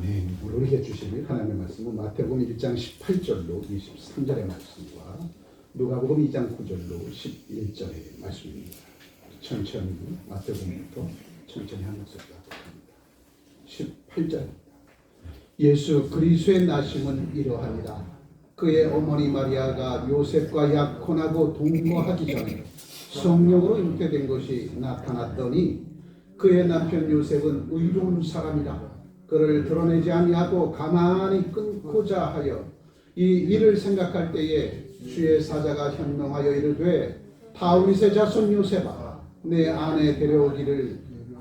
아멘. 우리에게 주실 하나님의 말씀은 마태복음 1장 18절로 23절의 말씀과 누가복음 2장 9절로 11절의 말씀입니다. 천천히 마태복음부터 천천히 한 목소리가 합니다. 18절. 예수 그리스도의 나심은 이러하니라. 그의 어머니 마리아가 요셉과 약혼하고 동거하기 전에 성령으로 잉태된 것이 나타났더니 그의 남편 요셉은 의로운 사람이라. 그를 드러내지 아니하고 가만히 끊고자 하여 이 일을 생각할 때에 주의 사자가 현명하여 이르되 다윗의 자손 요셉아 내 아내 데려오기를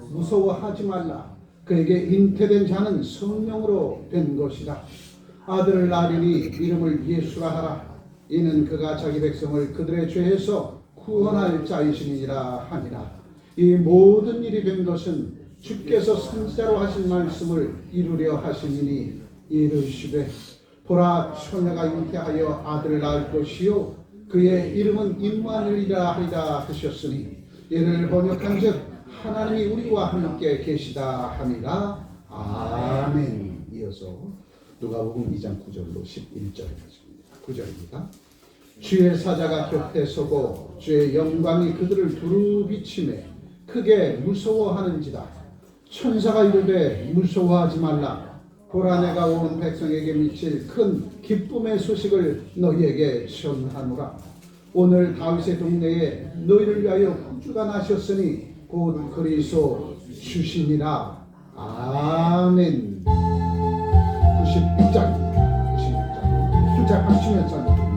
무서워하지 말라. 그에게 잉태된 자는 성령으로 된 것이라. 아들을 낳으리니 이름을 예수라 하라. 이는 그가 자기 백성을 그들의 죄에서 구원할 자이심이니라 하니라. 이 모든 일이 된 것은 주께서 선지자로 하신 말씀을 이루려 하심이니 이르시되 보라 처녀가 잉태하여 아들을 낳을 것이요 그의 이름은 임마누엘이라 하리라 하셨으니 이를 번역한즉 하나님이 우리와 함께 계시다 함이라. 아멘. 이어서 누가복음 2장 9절로 11절에 가십니다. 9절입니다. 주의 사자가 곁에 서고 주의 영광이 그들을 두루 비치매 크게 무서워하는지라. 천사가 이르되 무서워하지 말라. 보라 내가 온 백성에게 미칠 큰 기쁨의 소식을 너희에게 전하노라. 오늘 다윗의 동네에 너희를 위하여 구주가 나셨으니 곧 그리스도 주시니라. 아멘. 96장입니다. 96장 시작하시면서 합니다.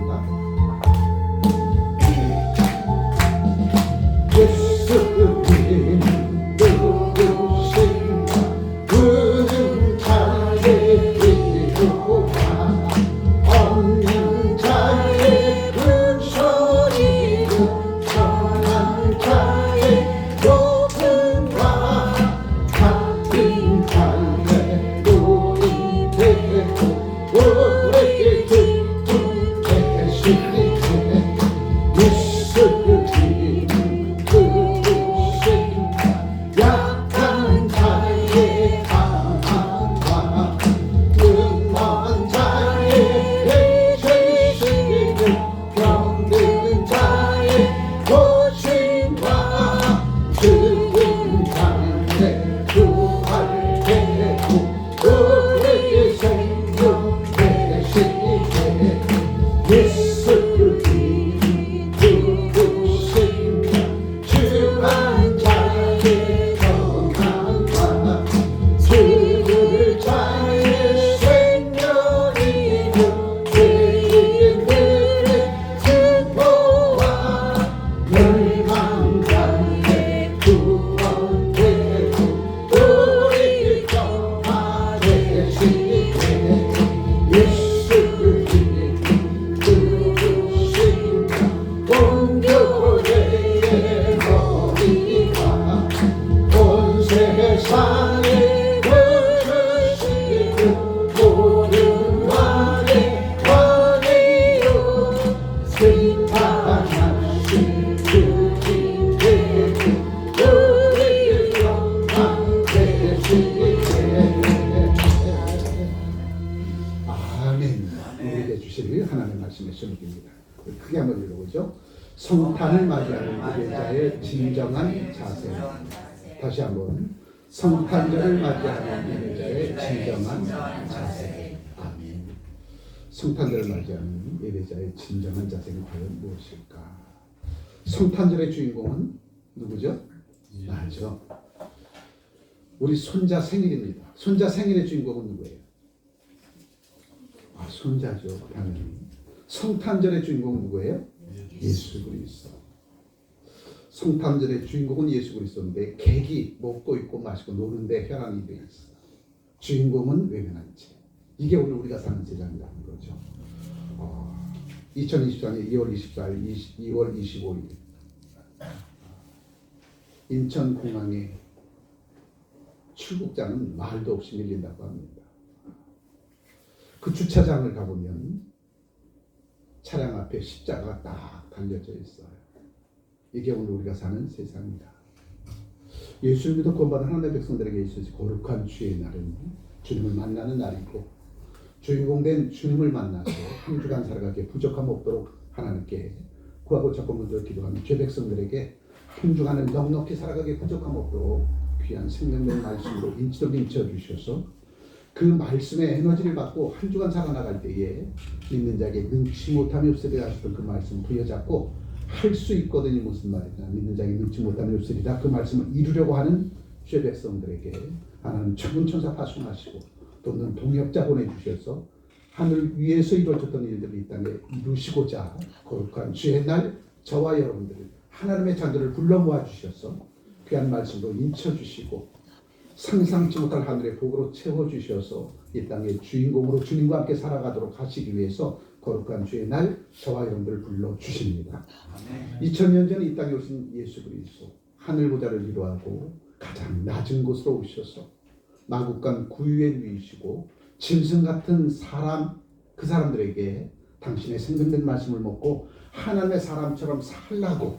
예수님 크게 한번 읽어보죠. 성탄을 맞이하는 예배자의 진정한 자세. 다시 한번. 성탄절을 맞이하는 예배자의 진정한 자세. 아멘. 성탄절을 맞이하는 예배자의 진정한 자세는 과연 무엇일까? 성탄절의 주인공은 누구죠? 나죠. 우리 손자 생일입니다. 손자 생일의 주인공은 누구예요? 손자죠. 당연히. 성탄절의 주인공은 누구예요? 예수 그리스도. 성탄절의 주인공은 예수 그리스도인데 객이 먹고 있고 마시고 노는데 혈안이 돼 있어. 주인공은 외면한 채. 이게 오늘 우리가 사는 세상이라는 거죠. 2024년 2월 24일, 2월 25일 인천공항에 출국자는 말도 없이 밀린다고 합니다. 그 주차장을 가보면 차량 앞에 십자가가 딱 달려져 있어요. 이게 오늘 우리가 사는 세상입니다. 예수를 믿어 구원받은 하나님의 백성들에게 있어서 거룩한 주의 날은 주님을 만나는 날이고 주인공된 주님을 만나서 한 주간 살아가기에 부족함 없도록 하나님께 구하고 조건부터 기도하는 죄 백성들에게 한 주간을 넉넉히 살아가기에 부족함 없도록 귀한 생명된 말씀으로 인치도 인쳐 주셔서 그 말씀의 에너지를 받고 한 주간 살아나갈 때에 믿는 자에게 능치 못함이 없으리라 하셨던 그 말씀 부여잡고 할 수 있거든요. 무슨 말이냐. 믿는 자에게 능치 못함이 없으리라 그 말씀을 이루려고 하는 죄 백성들에게 하나님 천군천사 파송하시고 또는 동역자 보내주셔서 하늘 위에서 이루어졌던 일들을 이 땅에 이루시고자 거룩한 주의 날 저와 여러분들을 하나님의 자녀를 불러 모아주셔서 귀한 말씀으로 인쳐주시고 상상치 못할 하늘의 복으로 채워주셔서 이 땅의 주인공으로 주님과 함께 살아가도록 하시기 위해서 거룩한 주의 날 저와 여러분들을 불러주십니다. 2000년 전에 이 땅에 오신 예수 그리스도 하늘 보좌를 위로하고 가장 낮은 곳으로 오셔서 마국간 구유에 누이시고 짐승 같은 사람 그 사람들에게 당신의 생명된 말씀을 먹고 하나님의 사람처럼 살라고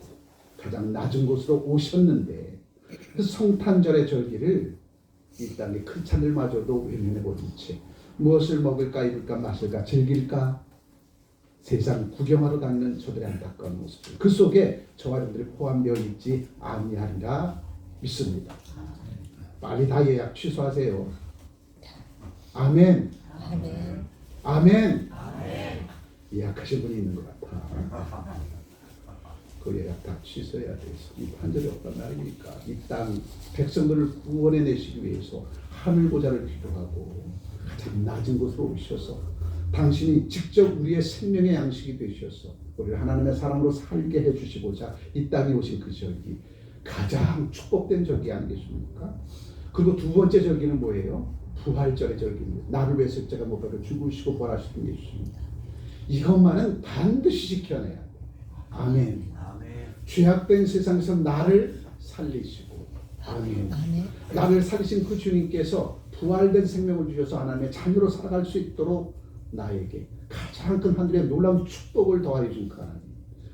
가장 낮은 곳으로 오셨는데 그 성탄절의 절기를 이 땅에 큰 찬들마저도 외면해 버린 채 무엇을 먹을까 입을까 마실까 즐길까 세상 구경하러 다니는 저들의 안타까운 모습들 그 속에 저와 여러분들이 포함되어 있지 아니하리라 믿습니다. 빨리 다 예약 취소하세요. 아멘. 아멘. 아멘. 예약하신 분이 있는 것 같아. 그 예약 다 취소해야 돼서 이 판절이 어떤 날입니까? 이 땅 백성들을 구원해 내시기 위해서 하늘 보좌를 기도하고 가장 낮은 곳으로 오셔서 당신이 직접 우리의 생명의 양식이 되셔서 우리를 하나님의 사람으로 살게 해주시고자 이 땅에 오신 그 절기 가장 축복된 절기 아니겠습니까? 그리고 두 번째 절기는 뭐예요? 부활절의 절기입니다. 나를 위해서 십자가 못 박혀 죽으시고 부활하시던 예수입니다. 이것만은 반드시 지켜내야 돼요. 아멘. 죄악된 세상에서 나를 살리시고 아멘. 나를 살리신 그 주님께서 부활된 생명을 주셔서 하나님의 자녀로 살아갈 수 있도록 나에게 가장 큰 하늘의 놀라운 축복을 더하여 준 그 하나님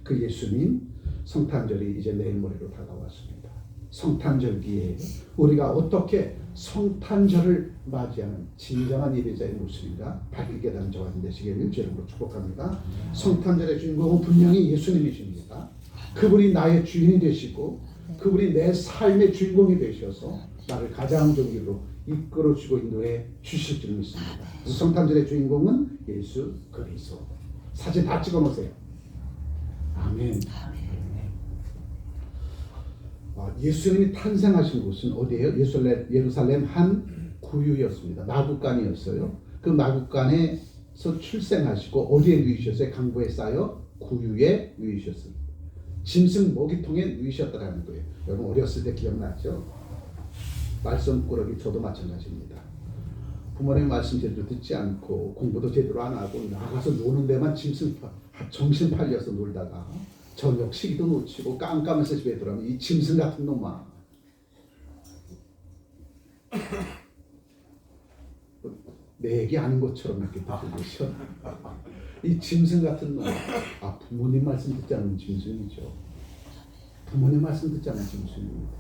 그 예수님 성탄절이 이제 내일 모레로 다가왔습니다. 성탄절기에 우리가 어떻게 성탄절을 맞이하는 진정한 예배자의 모습인가 밝게 깨닫는 저와 되시기를 주님으로 축복합니다. 성탄절의 주인공은 분명히 예수님이십니다. 그분이 나의 주인이 되시고 그분이 내 삶의 주인공이 되셔서 나를 가장 정의로 이끌어주고 인도해 주실 줄 믿습니다. 성탄절의 주인공은 예수 그리스도. 사진 다 찍어놓으세요. 아멘. 예수님이 탄생하신 곳은 어디예요? 예루살렘 한 구유였습니다. 마국간이었어요. 그 마국간에서 출생하시고 어디에 누이셨어요? 강보에 쌓여 구유에 누이셨습니다. 짐승 먹이통에 누이셨다는 거예요. 여러분 어렸을 때 기억나죠? 말썽꾸러기 저도 마찬가지입니다. 부모님 말씀 제대로 듣지 않고 공부도 제대로 안 하고 나가서 노는 데만 정신 팔려서 놀다가 저녁 시기도 놓치고 깜깜해서 집에 들어가면 이 짐승 같은 놈아 내 얘기 아닌 것처럼 이렇게 들으셔. 이 짐승 같은 놈. 부모님 말씀 듣지 않는 짐승이죠. 부모님 말씀 듣지 않는 짐승입니다.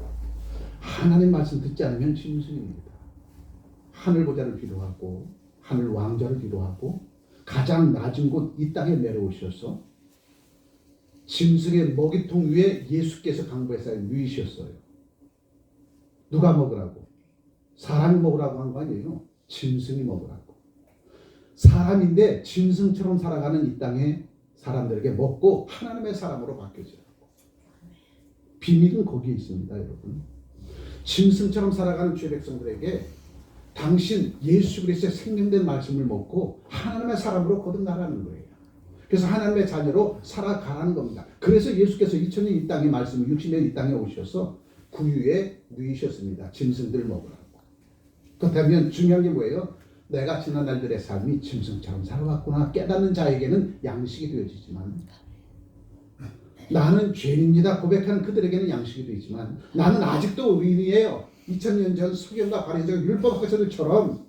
하나님 말씀 듣지 않으면 짐승입니다. 하늘 보좌를 기도하고 하늘 왕좌를 기도하고 가장 낮은 곳 이 땅에 내려오셔서 짐승의 먹이통 위에 예수께서 강보에서 누이셨어요. 누가 먹으라고? 사람이 먹으라고 한 거 아니에요. 짐승이 먹으라고. 사람인데 짐승처럼 살아가는 이 땅의 사람들에게 먹고 하나님의 사람으로 바뀌어지라고. 비밀은 거기에 있습니다, 여러분. 짐승처럼 살아가는 죄 백성들에게 당신 예수 그리스도의 생명된 말씀을 먹고 하나님의 사람으로 거듭나가는 거예요. 그래서 하나님의 자녀로 살아가라는 겁니다. 그래서 예수께서 2000년 이 땅에 말씀을 60년 이 땅에 오셔서 구유에 누이셨습니다. 짐승들 먹으라고. 그렇다면 중요한 게 뭐예요? 내가 지난 날들의 삶이 짐승처럼 살아왔구나 깨닫는 자에게는 양식이 되어지지만 나는 죄인입니다 고백하는 그들에게는 양식이 되지만 나는 아직도 의인이에요. 2000년 전 수경과 바리새가 율법학자들처럼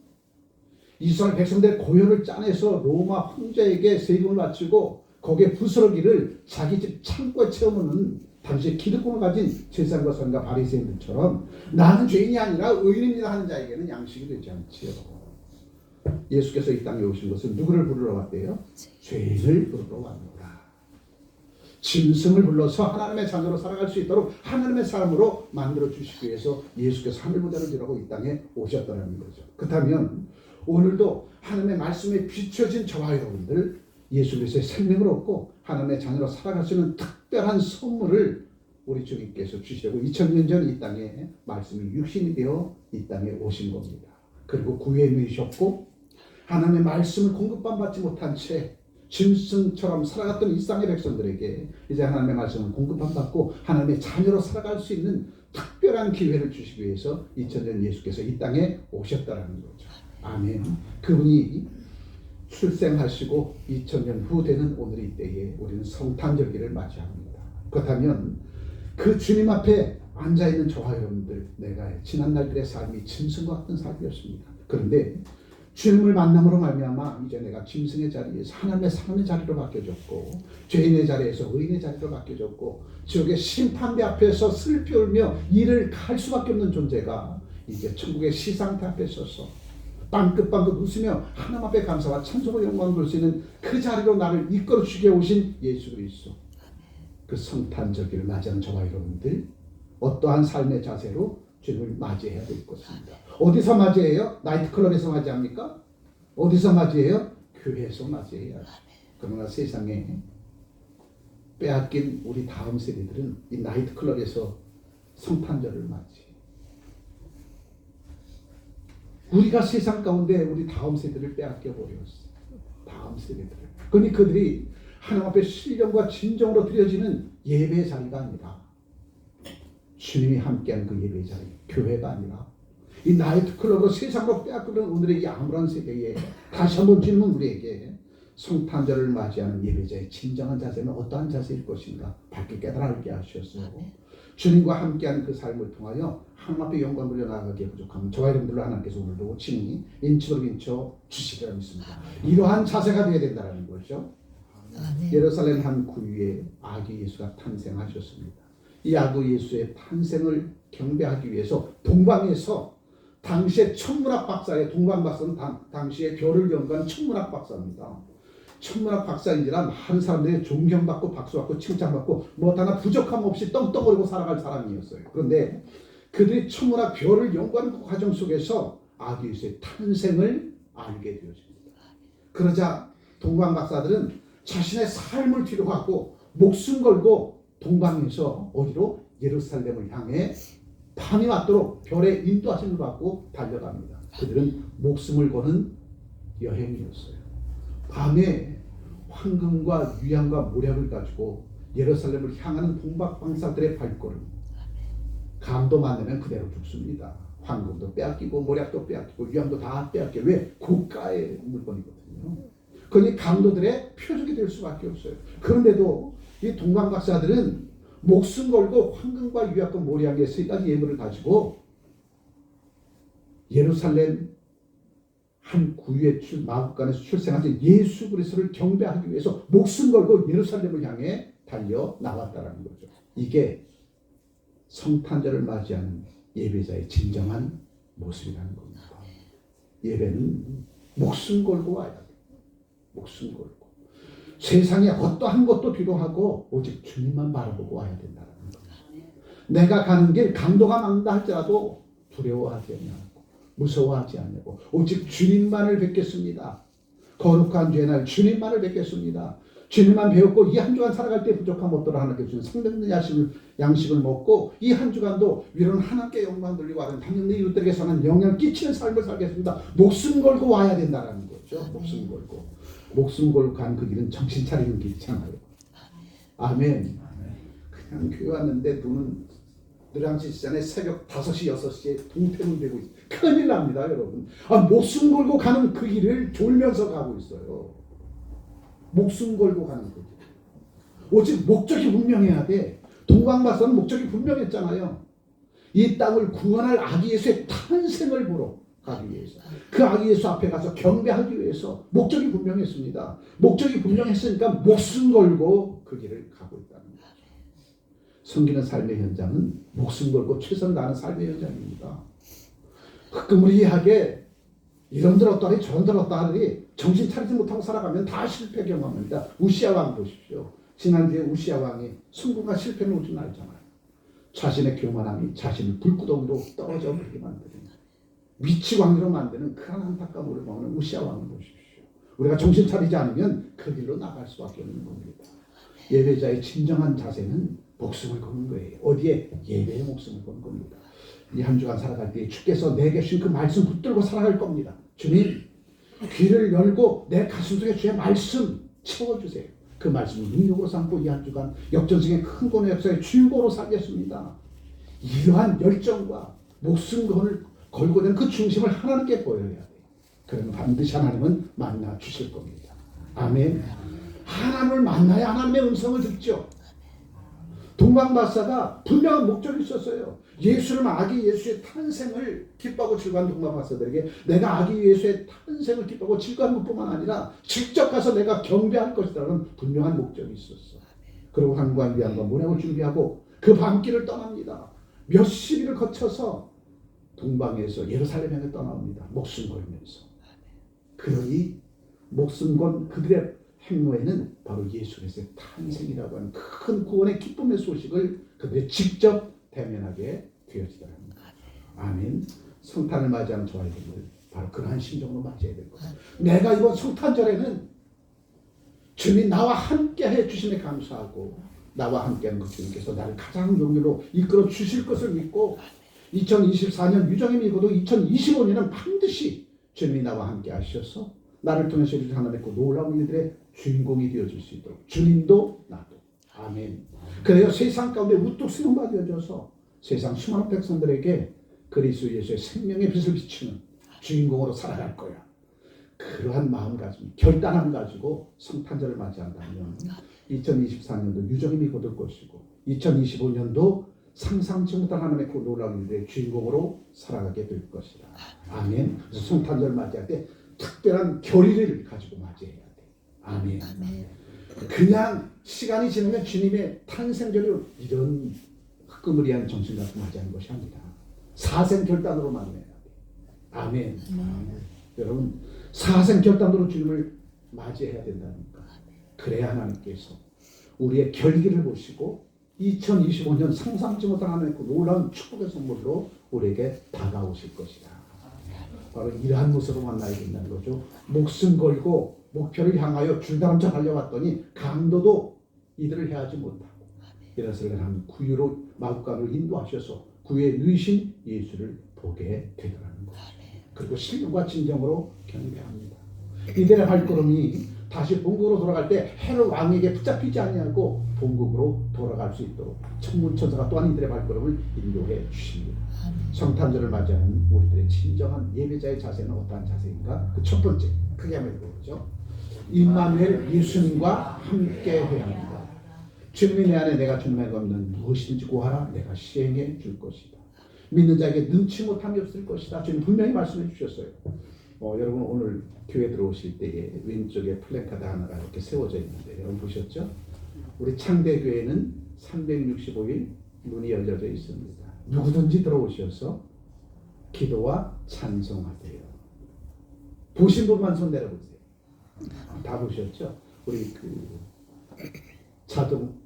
이스라엘 백성들의 고혈을 짜내서 로마 황제에게 세금을 바치고 거기에 부스러기를 자기 집 창고에 채워놓는 당시에 기득권을 가진 제사장과 선과 바리새인들처럼 나는 죄인이 아니라 의인입니다 하는 자에게는 양식이 되지 않지요. 예수께서 이 땅에 오신 것은 누구를 부르러 왔대요? 죄인을 부르러 왔노라. 짐승을 불러서 하나님의 자녀로 살아갈 수 있도록 하나님의 사람으로 만들어 주시기 위해서 예수께서 하늘 무대를 지라고 이 땅에 오셨다는 거죠. 그렇다면 오늘도 하나님의 말씀에 비춰진 저와 여러분들 예수 그리스도의 생명을 얻고 하나님의 자녀로 살아갈 수 있는 특별한 선물을 우리 주님께서 주시려고 2000년 전 이 땅에 말씀이 육신이 되어 이 땅에 오신 겁니다. 그리고 구유에 누이셨고 하나님의 말씀을 공급만 받지 못한 채 짐승처럼 살아갔던 일상의 백성들에게 이제 하나님의 말씀을 공급만 받고 하나님의 자녀로 살아갈 수 있는 특별한 기회를 주시기 위해서 2000년 예수께서 이 땅에 오셨다는 거죠. 아멘. 그분이 출생하시고 2000년 후 되는 오늘 이때에 우리는 성탄절기를 맞이합니다. 그렇다면 그 주님 앞에 앉아있는 저와 여러분들, 내가 지난 날들의 삶이 짐승과 같은 삶이었습니다. 그런데 주님을 만남으로 말미암아 이제 내가 짐승의 자리에서 하나님의 사람의 자리로 바뀌어졌고 죄인의 자리에서 의인의 자리로 바뀌어졌고 지옥의 심판대 앞에서 슬피 울며 이를 갈 수밖에 없는 존재가 이제 천국의 시상대 앞에 서서 빵긋빵긋 웃으며 하나님 앞에 감사와 찬송과 영광을 볼 수 있는 그 자리로 나를 이끌어 주게 오신 예수 그리스도, 그 성탄절기를 맞이하는 저와 여러분들 어떠한 삶의 자세로 주님을 맞이해야 될 것입니다. 어디서 맞이해요? 나이트클럽에서 맞이합니까? 어디서 맞이해요? 교회에서 맞이해야죠. 그러나 세상에 빼앗긴 우리 다음 세대들은 이 나이트클럽에서 성탄절을 맞이해요. 우리가 세상 가운데 우리 다음 세대를 빼앗겨 버렸어요. 다음 세대들을. 그러니 그들이 하나님 앞에 신령과 진정으로 드려지는 예배 자리가 아니라 주님이 함께하는 그 예배 자리, 교회가 아니라 이 나이트클럽으로 세상으로 빼앗기는 오늘의 이 암울한 세계에 다시 한번 주님은 우리에게 성탄절을 맞이하는 예배자의 진정한 자세는 어떠한 자세일 것인가 밝게 깨달게 하셨어요. 주님과 함께하는 그 삶을 통하여 하나님 앞에 영광 돌려 나가기에 부족하면 저와 여러분들로 하나님께서 오늘도 친히 인치로 인쳐 주시리라 믿습니다. 이러한 자세가 되어야 된다는 거죠. 예루살렘 한 구유에 아기 예수가 탄생하셨습니다. 이 아기 예수의 탄생을 경배하기 위해서 동방에서 당시의 천문학 박사의 동방 박사는 당시에 별을 연구한 천문학 박사입니다. 천문학 박사인지라 많은 사람들이 존경받고 박수받고 칭찬받고 뭐 하나 부족함 없이 떵떵거리고 살아갈 사람이었어요. 그런데 그들이 천문학 별을 연구하는 그 과정 속에서 아기 예수의 탄생을 알게 되어집니다. 그러자 동방 박사들은 자신의 삶을 뒤로하고 목숨 걸고 동방에서 어디로? 예루살렘을 향해 밤이 왔도록 별의 인도하심을 받고 달려갑니다. 그들은 목숨을 거는 여행이었어요. 밤에 황금과 유향과 모략을 가지고 예루살렘을 향하는 동방박사들의 발걸음, 감도 만나면 그대로 죽습니다. 황금도 빼앗기고 모략도 빼앗기고 유향도 다 빼앗겨. 왜? 고가의 물건이거든요. 그러니 강도들의 표적이 될 수밖에 없어요. 그런데도 이 동방박사들은 목숨 걸고 황금과 유약과 모략의 세 가지 예물을 가지고 예루살렘 한 구유의 마국간에서 출생하신 예수 그리스도를 경배하기 위해서 목숨 걸고 예루살렘을 향해 달려 나왔다는 거죠. 이게 성탄절을 맞이하는 예배자의 진정한 모습이라는 겁니다. 예배는 목숨 걸고 와야 돼요. 목숨 걸고. 세상에 어떠한 것도 뒤로하고 오직 주님만 바라보고 와야 된다는 겁니다. 내가 가는 길 강도가 막는다 할지라도 두려워하지 않고 무서워하지 않고 오직 주님만을 뵙겠습니다. 거룩한 주의 날 주님만을 뵙겠습니다. 주님만 배웠고 이 한 주간 살아갈 때 부족함 없도록 하나님께 주신 성령의 양식을 먹고 이 한 주간도 위로는 하나님께 영광 돌리고 하는 당연 내 이웃들에게서는 영향을 끼치는 삶을 살겠습니다. 목숨 걸고 와야 된다는 거죠. 목숨 걸고. 목숨 걸고 간 그 길은 정신 차리는 길이잖아요. 아멘. 그냥 교회 왔는데 눈은 노량진시장에 새벽 5시, 6시에 동태문 되고 있어요. 큰일 납니다, 여러분. 목숨 걸고 가는 그 길을 졸면서 가고 있어요. 목숨 걸고 가는 그 길. 오직 목적이 분명해야 돼. 동방박사는 목적이 분명했잖아요. 이 땅을 구원할 아기 예수의 탄생을 보러 가기 위해서, 그 아기 예수 앞에 가서 경배하기 위해서 목적이 분명했습니다. 목적이 분명했으니까 목숨 걸고 그 길을 가고 있다는 거죠. 섬기는 삶의 현장은 목숨 걸고 최선을 다하는 삶의 현장입니다. 흑금을 이해하게 이런 들었다니 저런 들었다니 정신 차리지 못하고 살아가면 다 실패 경험합니다. 우시아 왕 보십시오. 지난주에 우시아 왕이 성공과 실패를 오지 알잖아요. 자신의 교만함이 자신을 불구덩이로 떨어져 버리게 만드는 미치광이로 만드는 그런 안타까움을 보는 우시아 왕을 보십시오. 우리가 정신 차리지 않으면 그 길로 나갈 수밖에 없는 겁니다. 예배자의 진정한 자세는 목숨을 거는 거예요. 어디에? 예배의 목숨을 거는 겁니다. 이 한 주간 살아갈 때 주께서 내게 주신 그 말씀 붙들고 살아갈 겁니다. 주님, 귀를 열고 내 가슴속에 주의 말씀 채워주세요. 그 말씀을 능력으로 삼고 이 한 주간 역전승의 큰 권의 역사의 주인공으로 살겠습니다. 이러한 열정과 목숨 걸고 된 그 중심을 하나님께 보여야 돼요. 그러면 반드시 하나님은 만나 주실 겁니다. 아멘. 하나님을 만나야 하나님의 음성을 듣죠. 동방박사가 분명한 목적이 있었어요. 예수를 아기 예수의 탄생을 기뻐하고 즐거운 동방박사들에게 내가 아기 예수의 탄생을 기뻐하고 즐거운 것뿐만 아니라 직접 가서 내가 경배할 것이라는 분명한 목적이 있었어. 그리고 항구한 위안과 문행을 준비하고 그 밤길을 떠납니다. 몇십 일을 거쳐서 동방에서 예루살렘에 떠납니다. 목숨 걸면서. 그러니 목숨 건 그들의 행로에는 바로 예수 그리스도의 탄생이라고 하는 큰 구원의 기쁨의 소식을 그들이 직접 대면하게 되어지더랍니다. 아멘. 성탄을 맞이하는 저와 여러분들 바로 그러한 심정으로 맞이해야 될 것입니다. 내가 이번 성탄절에는 주님 나와 함께 해주심에 감사하고 나와 함께하는 그 주님께서 나를 가장 용기로 이끌어 주실 것을 믿고 2024년 유정의 미고도 2025년은 반드시 주님이 나와 함께 하셔서 나를 통해서 이루어진 하나님의 그 놀라운 일들의 주인공이 되어줄 수 있도록 주님도 나도 아멘. 그래서 세상 가운데 우뚝 세움바 되어져서 세상 수많은 백성들에게 그리스도 예수의 생명의 빛을 비추는 주인공으로 살아갈 거야. 그러한 마음가짐, 결단함 가지고 성탄절을 맞이한다면 2024년도 유정임이 거둘 것이고 2025년도 상상치 못한 하나님의 그 놀라운 일들의 주인공으로 살아가게 될 것이다. 아멘. 그래서 성탄절 맞이할 때 특별한 결의를 가지고 맞이해야 돼. 아멘. 그냥 시간이 지나면 주님의 탄생절을 이런 흑금으리한 정신 갖고 맞이하는 것이 아니라 사생 결단으로 맞이해야 돼. 아멘. 여러분 사생 결단으로 주님을 맞이해야 된다니까. 그래야 하나님께서 우리의 결기를 보시고 2025년 상상치 못한 하나님의 그 놀라운 축복의 선물로 우리에게 다가오실 것이다. 바로 이러한 모습으로 만나야 된다는 거죠. 목숨 걸고 목표를 향하여 줄다람쥐 달려왔더니 강도도 이들을 해하지 못하고 이래서 하나님 구유로 마구간을 인도하셔서 구유에 누이신 예수를 보게 되더라는 거죠. 그리고 신령과 진정으로 경배합니다. 이들의 발걸음이 다시 본국으로 돌아갈 때 헤롯 왕에게 붙잡히지 아니하고 본국으로 돌아갈 수 있도록 천문천사가 또한 이들의 발걸음을 인도해 주십니다. 성탄절을 맞이하는 우리들의 진정한 예배자의 자세는 어떠한 자세인가? 그 첫 번째 크게 한번 읽어보죠. 임마누엘 예수님과 함께 해야 합니다. 주님이 내 안에 내가 주님의 없는 무엇이든지 구하라 내가 시행해 줄 것이다. 믿는 자에게 능치 못함이 없을 것이다. 주님 분명히 말씀해 주셨어요. 여러분 오늘 교회 들어오실 때에 왼쪽에 플래카드 하나가 이렇게 세워져 있는데 여러분 보셨죠? 우리 창대교회는 365일 문이 열려져 있습니다. 누구든지 들어오셔서 기도와 찬송하세요. 보신 분만 손 내려보세요. 다 보셨죠? 우리 그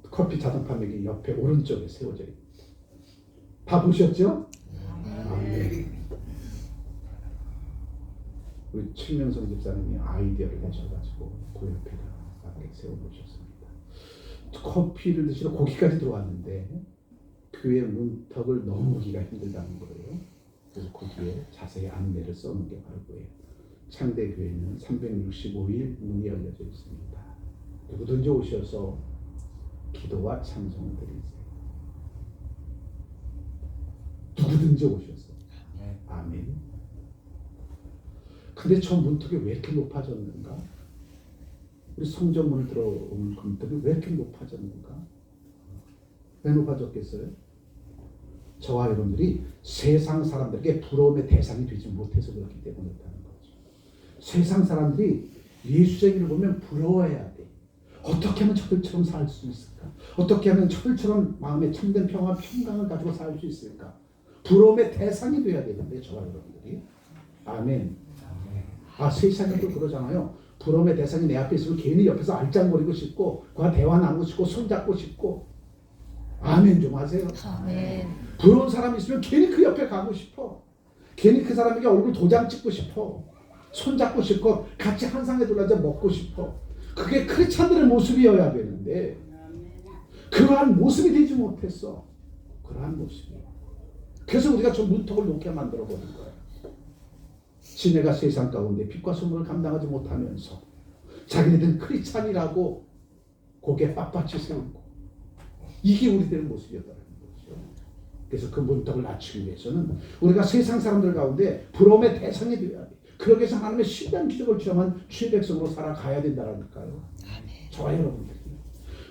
커피 자동 판매기 옆에 오른쪽에 세워져 있습니다. 다 보셨죠? 아멘. 우리 최명성 집사님이 아이디어를 내셔가지고 그 옆에다 이렇게 세워놓으셨습니다. 커피를 드시러 거기까지 들어왔는데 교회 문턱을 넘기가 힘들다는 거예요. 그래서 거기에 자세히 안내를 써놓은 게 바로 그거예요. 창대교회는 365일 문이 열려져 있습니다. 누구든지 오셔서 기도와 찬송을 드리세요. 누구든지 오셔서. 아멘. 근데 저 문턱이 왜 이렇게 높아졌는가? 우리 성전문을 들어오는 그 문턱이 왜 이렇게 높아졌는가? 왜 높아졌겠어요? 저와 여러분들이 세상 사람들에게 부러움의 대상이 되지 못해서 그렇기 때문에 그렇다는 거죠. 세상 사람들이 예수쟁이를 보면 부러워해야 돼. 어떻게 하면 저들처럼 살 수 있을까? 어떻게 하면 저들처럼 마음에 참된 평화, 평강을 가지고 살 수 있을까? 부러움의 대상이 돼야 되는데 저와 여러분들이. 아멘. 세상에도 그러잖아요. 부러움의 대상이 내 앞에 있으면 괜히 옆에서 알짱거리고 싶고 그와 대화 나누고 싶고 손잡고 싶고. 아멘 좀 하세요. 아멘. 부러운 사람이 있으면 괜히 그 옆에 가고 싶어. 괜히 그 사람에게 얼굴 도장 찍고 싶어. 손잡고 싶고 같이 한 상에 둘러앉아 먹고 싶어. 그게 크리스찬들의 모습이어야 되는데 그러한 모습이 되지 못했어. 그러한 모습이. 그래서 우리가 저 문턱을 놓게 만들어버린 거야. 지네가 세상 가운데 빛과 소문을 감당하지 못하면서 자기네들은 크리스찬이라고 고개 빳빳이 세우고 이게 우리들의 모습이었다는 거죠. 그래서 그 문턱을 낮추기 위해서는 우리가 세상 사람들 가운데 부러움의 대상이 되어야 돼. 그러기 위해서 하나님의 신비한 기적을 체험한 주의 백성으로 살아가야 된다니까요. 저와 여러분들이.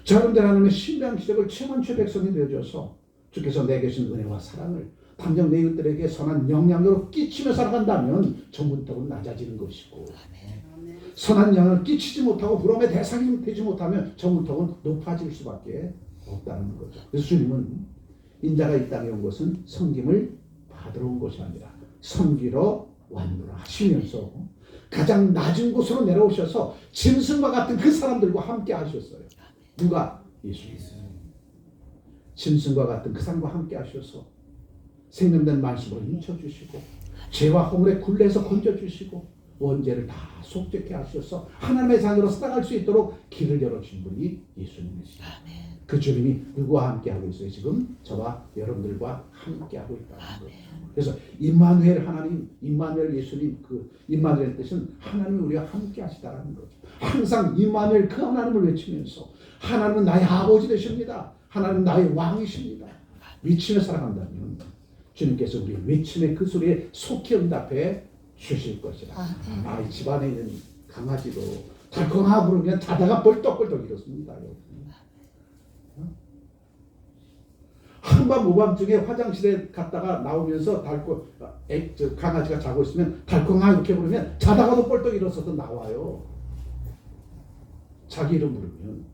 자, 여러분들 하나님의 신비한 기적을 체험한 주의 백성이 되어줘서 주께서 내게 주신 은혜와 사랑을 당장 내 이웃들에게 선한 영향력으로 끼치며 살아간다면 저 문턱은 낮아지는 것이고 선한 영향을 끼치지 못하고 부러움의 대상이 되지 못하면 저 문턱은 높아질 수밖에 없다는 거죠. 그래서 주님은 인자가 이 땅에 온 것은 섬김을 받으러 온 것이 아니라 섬기러 왔노라 하시면서 가장 낮은 곳으로 내려오셔서 짐승과 같은 그 사람들과 함께 하셨어요. 누가? 예수. 짐승과 같은 그 사람과 함께 하셔서 생명된 만식으로 인쳐주시고 죄와 허물의 굴레에서 건져주시고 원죄를 다 속죄케 하셔서 하나님의 자녀로 살아갈 수 있도록 길을 열어주신 분이 예수님이시죠. 그 주님이 누구와 함께 하고 있어요? 지금 저와 여러분들과 함께 하고 있다는 거예요. 그래서 임마누엘 하나님, 임마누엘 예수님, 그 임마누엘 뜻은 하나님이 우리와 함께 하시다라는 거죠. 항상 임마누엘 그 하나님을 외치면서 하나님은 나의 아버지 되십니다. 하나님은 나의 왕이십니다. 외치며 살아간다면 주님께서 우리 외침의 그 소리에 속히 응답해 주실 것이다. 이 집안에 있는 강아지도 달콤하 부르면 자다가 벌떡벌떡 일었습니다. 한밤 오밤중에 화장실에 갔다가 나오면서 강아지가 자고 있으면 달콤하 이렇게 부르면 자다가도 벌떡 일어서서 나와요. 자기 이름 부르면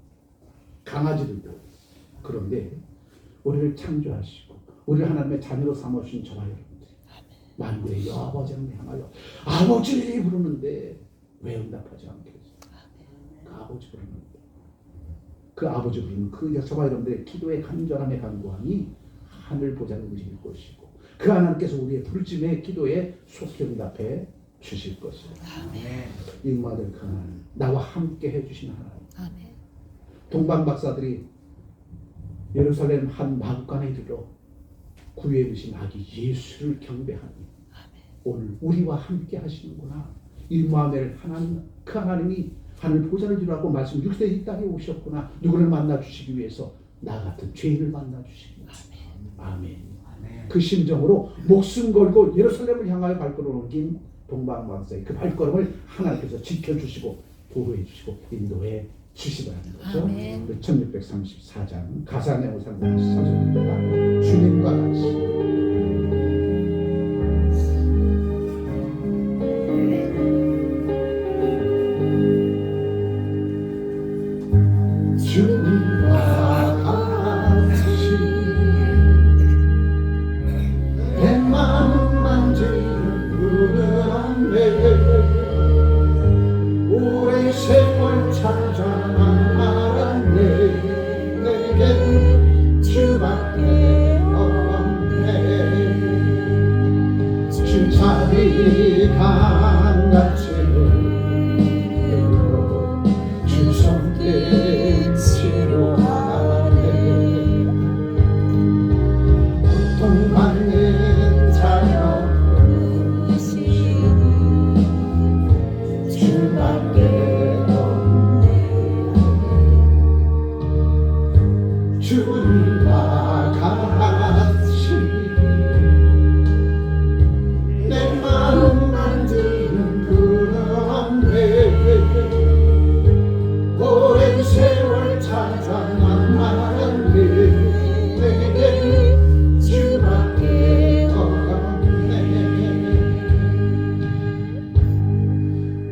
강아지들도. 그런데 우리를 창조하시고 우리를 하나님의 자녀로 삼으신 저와 여러분들 만물의 여아버지를 향하여 아버지 부르는데 왜 응답하지 않겠어요? 그 아버지 부르는데 그 아버지 부르는 그 저와 여러분들의 기도의 간절함의 간구함이 하늘 보좌를 움직일 것이고 그 하나님께서 우리의 부르짖음의 기도에 속히 응답해 주실 것이다. 임마들 그 하나님, 나와 함께 해주신 하나님. 동방 박사들이 예루살렘 한 마구간에 이르러 구유에 드신 아기 예수를 경배하니 오늘 우리와 함께 하시는구나. 임마누엘 하나님, 그 하나님이 하늘 보좌를 주라고 말씀 6세 이 땅에 오셨구나. 누구를 만나 주시기 위해서 나 같은 죄인을 만나 주시기 위해서. 아멘. 그 심정으로 목숨 걸고 예루살렘을 향하여 발걸음을 옮긴 동방 박사의 그 발걸음을 하나님께서 지켜주시고 보호해 주시고 인도해 주시더라는 거죠. 1634장 가사 내용을 상고하시 사절입니다. 주님과 같이 주님과 같이 내 마음 만지는 그런데 오랜 세월 찾아만 말았네. 내겐 주밖에 없네. 주 자리 강같이 주 손길 치료하네. 고통받는 자녀 주밖에 없네. 주님과 같이 내 마음 만지는 그런데 오랜 세월 찾아만 말았네. 내겐 주밖에 없네.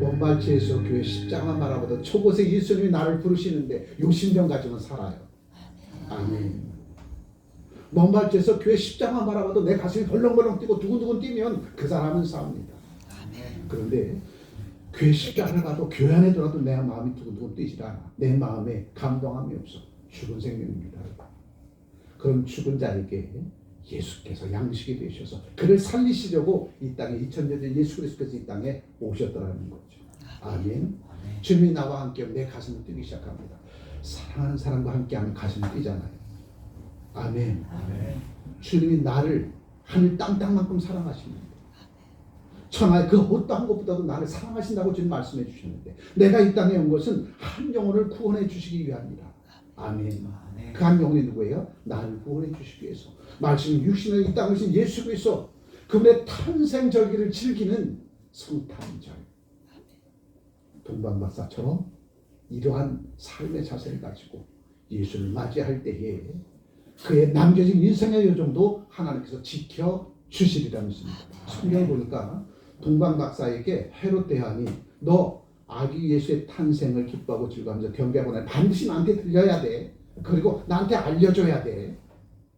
먼발치에서 교회 십자가 말하거든 초곳에 예수님이 나를 부르시는데 요심정 가지면 살아요. 아멘. 먼발치에서 교회 십자가 말하거든 내 가슴이 벌렁벌렁 뛰고 두근두근 뛰면 그 사람은 싸웁니다. 그런데 교회 십자가를 봐도 교회 안에 들어도 내 마음이 두근두근 뛰질 않아. 내 마음에 감동함이 없어. 죽은 생명입니다. 그런 죽은 자에게 예수께서 양식이 되셔서 그를 살리시려고 이 땅에 2000년 전 예수 그리스도께서 이 땅에 오셨더라는 거죠. 아멘. 주님이 나와 함께 내 가슴을 뛰기 시작합니다. 사랑하는 사람과 함께하면 가슴이 뛰잖아요. 아멘. 주님이 나를 하늘 땅만큼 사랑하십니다. 천하의 그 어떠한 것보다도 나를 사랑하신다고 주님 말씀해 주셨는데 내가 이 땅에 온 것은 한 영혼을 구원해 주시기 위함이라. 아멘. 그 한 영혼이 누구예요? 나를 구원해 주시기 위해서 말씀 육신을 이 땅에 오신 예수 그리스도 그분의 탄생절기를 즐기는 성탄절. 동방박사처럼 이러한 삶의 자세를 가지고 예수를 맞이할 때에 그의 남겨진 인생의 여정도 하나님께서 지켜주시리라는 것입니다. 성경을 보니까 동방박사에게 헤롯 대왕이 너 아기 예수의 탄생을 기뻐하고 즐거워하면서 경배하고 나면 반드시 나한테 들려야 돼. 그리고 나한테 알려줘야 돼.